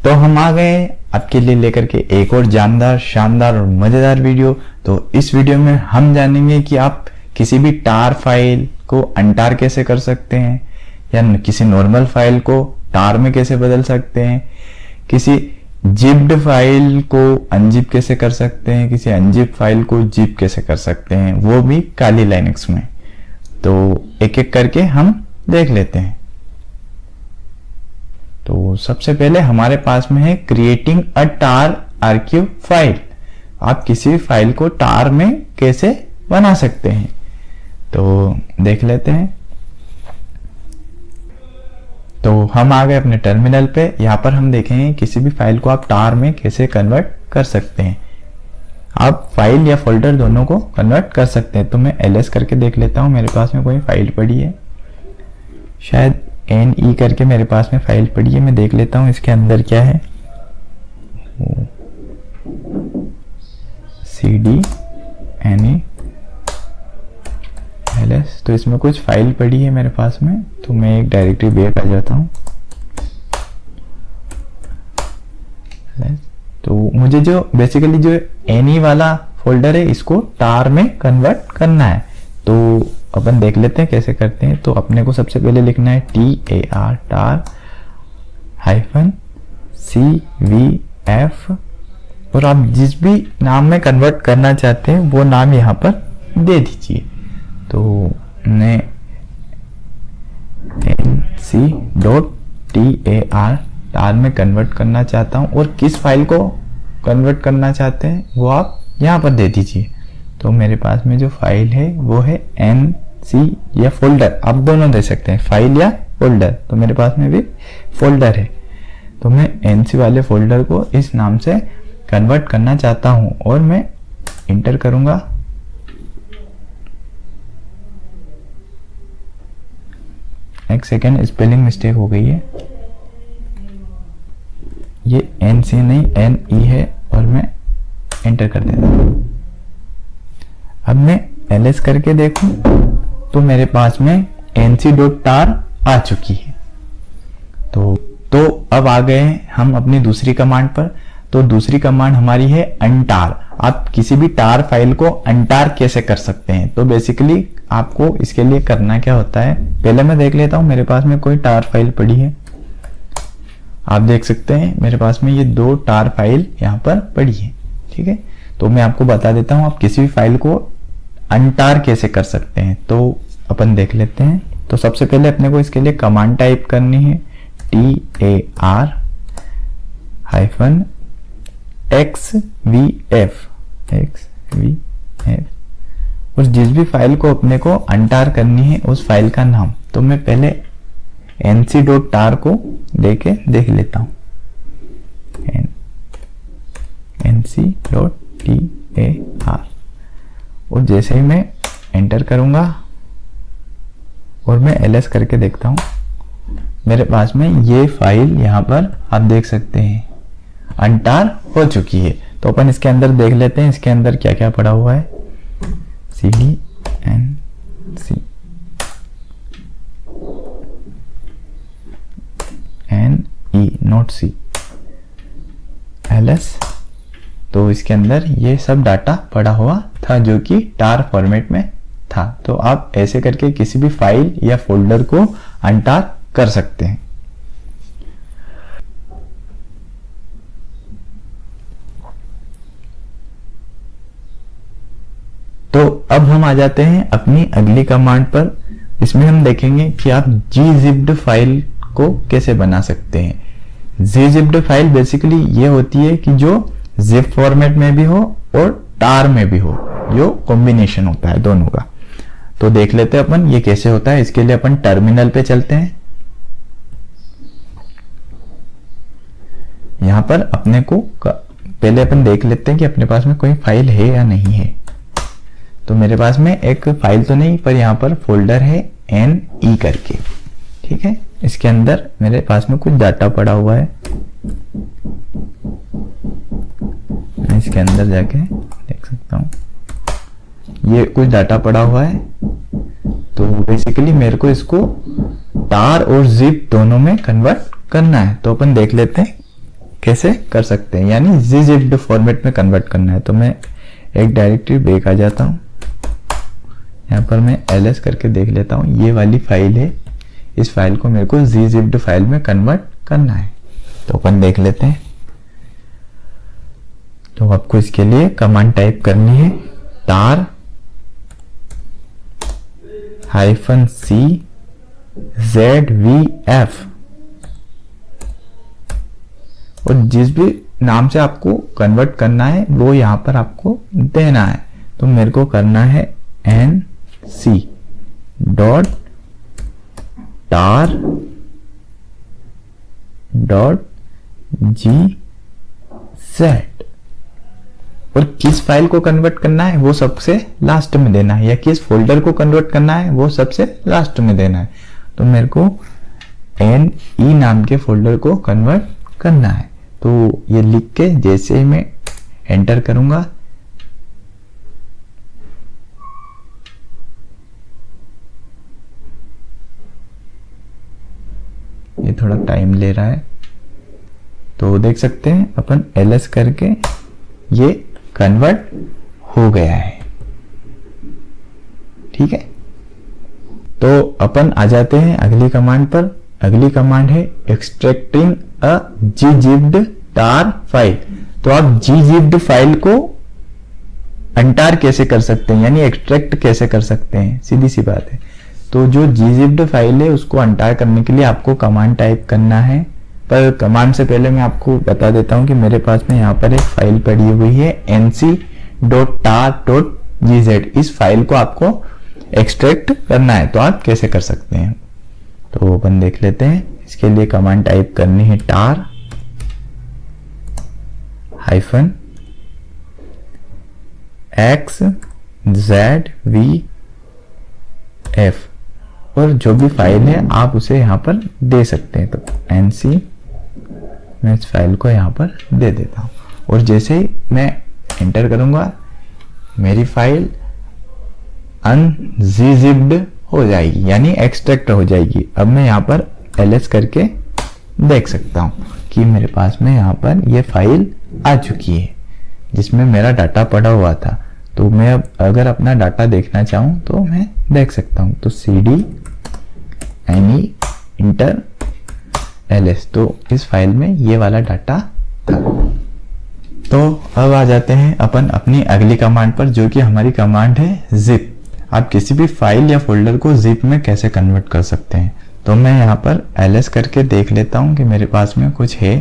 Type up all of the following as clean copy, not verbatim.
तो हम आ गए आपके लिए लेकर के एक और जानदार, शानदार और मजेदार वीडियो। तो इस वीडियो में हम जानेंगे कि आप किसी भी टार फाइल को अनटार कैसे कर सकते हैं, या किसी नॉर्मल फाइल को टार में कैसे बदल सकते हैं, किसी जिप्ड फाइल को अनजिप कैसे कर सकते हैं, किसी अनजिप फाइल को जिप कैसे कर सकते हैं, वो भी काली लाइनक्स में। तो एक एक करके हम देख लेते हैं। तो सबसे पहले हमारे पास में है creating a tar archive file. आप किसी भी फाइल को टार में कैसे बना सकते हैं, तो देख लेते हैं। तो हम आ गए अपने टर्मिनल पे। यहाँ पर हम देखेंगे किसी भी फाइल को आप टार में कैसे कन्वर्ट कर सकते हैं। आप फाइल या फोल्डर दोनों को कन्वर्ट कर सकते हैं। तो मैं ls करके देख लेता हूँ, मेरे पास में कोई फाइल पड़ी है, शायद ne करके मेरे पास में फाइल पड़ी है। मैं देख लेता हूँ इसके अंदर क्या है। cd ne ls, तो इसमें कुछ फाइल पड़ी है मेरे पास में। तो मैं एक डायरेक्टरी बैक आ जाता हूँ। तो मुझे जो बेसिकली जो एनी वाला फोल्डर है इसको टार में कन्वर्ट करना है। तो अपन देख लेते हैं कैसे करते हैं। तो अपने को सबसे पहले लिखना है tar टार -cvf, और आप जिस भी नाम में कन्वर्ट करना चाहते हैं वो नाम यहाँ पर दे दीजिए। तो मैं nc.tar टार में कन्वर्ट करना चाहता हूँ, और किस फाइल को कन्वर्ट करना चाहते हैं वो आप यहाँ पर दे दीजिए। तो मेरे पास में जो फाइल है वो है nc या फोल्डर, आप दोनों दे सकते हैं, फाइल या फोल्डर। तो मेरे पास में भी फोल्डर है, तो मैं nc वाले फोल्डर को इस नाम से कन्वर्ट करना चाहता हूँ, और मैं इंटर करूंगा। एक सेकेंड, स्पेलिंग मिस्टेक हो गई है, ये nc नहीं ne है, और मैं एंटर कर देता हूँ। अब मैं ls करके देखूं तो मेरे पास में nc.tar आ चुकी है। तो अब आ गए हम अपनी दूसरी कमांड पर। तो दूसरी कमांड हमारी है अनटार। आप किसी भी टार फाइल को अनटार कैसे कर सकते हैं। तो बेसिकली आपको इसके लिए करना क्या होता है, पहले मैं देख लेता हूं मेरे पास में कोई टार फाइल पड़ी है। आप देख सकते हैं मेरे पास में ये 2 टार फाइल यहाँ पर पड़ी है, ठीक है। तो मैं आपको बता देता हूँ आप किसी भी फाइल को अनटार कैसे कर सकते हैं। तो अपन देख लेते हैं। तो सबसे पहले अपने को इसके लिए कमांड टाइप करनी है tar -xvf, और जिस भी फाइल को अपने को अनटार करनी है उस फाइल का नाम। तो मैं पहले nc.tar को देख लेता हूं, nc.tar, और जैसे ही मैं एंटर करूंगा और मैं ls करके देखता हूं, मेरे पास में ये फाइल यहाँ पर आप देख सकते हैं अनटार हो चुकी है। तो अपन इसके अंदर देख लेते हैं इसके अंदर क्या क्या पड़ा हुआ है। cd nc ne note c ls, तो इसके अंदर ये सब डाटा पड़ा हुआ था जो कि टार फॉर्मेट में था। तो आप ऐसे करके किसी भी फाइल या फोल्डर को अनटार कर सकते हैं। तो अब हम आ जाते हैं अपनी अगली कमांड पर। इसमें हम देखेंगे कि आप gzipped फाइल को कैसे बना सकते हैं। gzipped फाइल बेसिकली ये होती है कि जो zip फॉर्मेट में भी हो और टार में भी हो, जो कॉम्बिनेशन होता है दोनों का। तो देख लेते हैं अपन ये कैसे होता है। इसके लिए अपन टर्मिनल पे चलते हैं। यहां पर अपने को पहले अपन देख लेते हैं कि अपने पास में कोई फाइल है या नहीं है। तो मेरे पास में एक फाइल तो नहीं, पर यहाँ पर फोल्डर है ne करके, ठीक है। इसके अंदर मेरे पास में कुछ डाटा पड़ा हुआ है। मैं इसके अंदर जाके देख सकता हूँ, ये कुछ डाटा पड़ा हुआ है। तो बेसिकली मेरे को इसको टार और जिप दोनों में कन्वर्ट करना है। तो अपन देख लेते हैं कैसे कर सकते हैं, यानी gzipped फॉर्मेट में कन्वर्ट करना है। तो मैं एक डायरेक्टरी बैक आ जाता हूँ, यहाँ पर मैं ls करके देख लेता हूँ, ये वाली फाइल है, इस फाइल को मेरे को gzipped फाइल में कन्वर्ट करना है। तो अपन देख लेते हैं। तो आपको इसके लिए कमांड टाइप करनी है tar -c zvf, और जिस भी नाम से आपको कन्वर्ट करना है वो यहां पर आपको देना है। तो मेरे को करना है nc dot tar dot gz, और किस फाइल को कन्वर्ट करना है वो सबसे लास्ट में देना है, या किस फोल्डर को कन्वर्ट करना है वो सबसे लास्ट में देना है। तो मेरे को ne नाम के फोल्डर को कन्वर्ट करना है। तो ये लिख के जैसे ही मैं एंटर करूंगा, ये थोड़ा टाइम ले रहा है, तो देख सकते हैं अपन ls करके ये कन्वर्ट हो गया है। ठीक है, तो अपन आ जाते हैं अगली कमांड पर। अगली कमांड है एक्सट्रैक्टिंग अ gzipped tar फाइल। तो आप gzipped फाइल को अनटार कैसे कर सकते हैं, यानी एक्सट्रैक्ट कैसे कर सकते हैं, सीधी सी बात है। तो जो gzipped फाइल है उसको अनटार करने के लिए आपको कमांड टाइप करना है, पर कमांड से पहले मैं आपको बता देता हूं कि मेरे पास में यहाँ पर एक फाइल पड़ी हुई है nc.tar.gz। इस फाइल को आपको एक्सट्रैक्ट करना है, तो आप कैसे कर सकते हैं तो अपन देख लेते हैं। इसके लिए कमांड टाइप करनी है tar -xzvf, और जो भी फाइल है आप उसे यहाँ पर दे सकते हैं। तो nc, मैं इस फाइल को यहाँ पर दे देता हूँ, और जैसे ही मैं एंटर करूंगा मेरी फाइल unzipped हो जाएगी, यानी एक्सट्रैक्ट हो जाएगी। अब मैं यहाँ पर ls करके देख सकता हूँ कि मेरे पास में यहाँ पर ये फाइल आ चुकी है जिसमें मेरा डाटा पड़ा हुआ था। तो मैं अब अगर अपना डाटा देखना चाहूँ तो मैं देख सकता हूँ। तो cd any enter ls, तो इस फाइल में ये वाला डाटा था। तो अब आ जाते हैं अपन अपनी अगली कमांड पर, जो कि हमारी कमांड है zip। आप किसी भी फाइल या फोल्डर को zip में कैसे कन्वर्ट कर सकते हैं। तो मैं यहाँ पर ls करके देख लेता हूँ कि मेरे पास में कुछ है।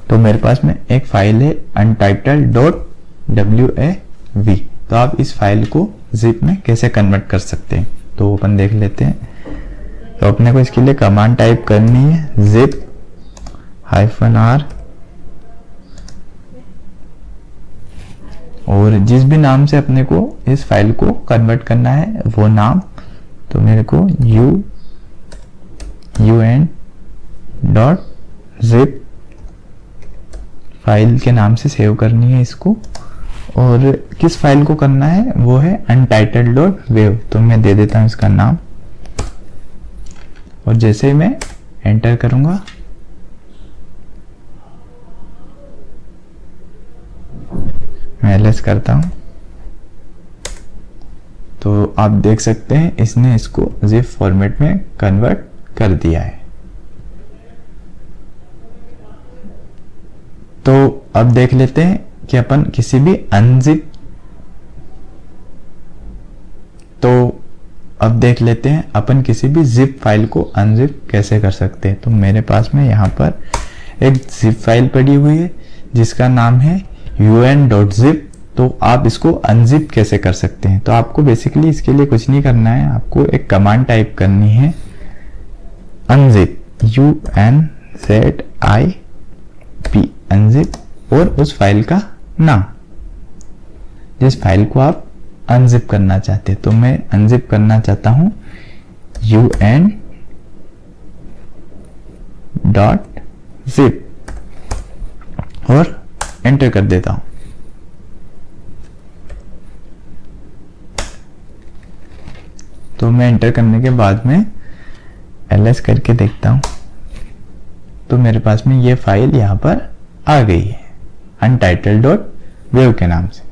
तो मेरे पास में एक फाइल है untitled.wav। तो आप इस फाइल को zip में कैसे कन्वर्ट कर सकते हैं तो अपन देख लेते हैं। तो अपने को इसके लिए कमांड टाइप करनी है zip -r, और जिस भी नाम से अपने को इस फाइल को कन्वर्ट करना है वो नाम। तो मेरे को un.zip फाइल के नाम से सेव करनी है इसको, और किस फाइल को करना है वो है untitled.wav। तो मैं दे देता हूं इसका नाम, और जैसे ही मैं एंटर करूंगा मैं ls करता हूं, तो आप देख सकते हैं इसने इसको zip फॉर्मेट में कन्वर्ट कर दिया है। तो अब देख लेते हैं कि अपन किसी भी अनजिप अब देख लेते हैं अपन किसी भी जिप फाइल को अनजिप कैसे कर सकते हैं। तो मेरे पास में यहाँ पर एक जिप फाइल पड़ी हुई है जिसका नाम है un.zip। तो आप इसको अनजिप कैसे कर सकते हैं, तो आपको बेसिकली इसके लिए कुछ नहीं करना है, आपको एक कमांड टाइप करनी है unzip unzip unzip और उस फाइल का नाम, जिस फाइल को आप अनजिप करना चाहते हैं। तो मैं अनजिप करना चाहता हूं un.zip और एंटर कर देता हूं। तो मैं एंटर करने के बाद में ls करके देखता हूं, तो मेरे पास में ये फाइल यहाँ पर आ गई है अनटाइटल्ड डॉट वेव के नाम से।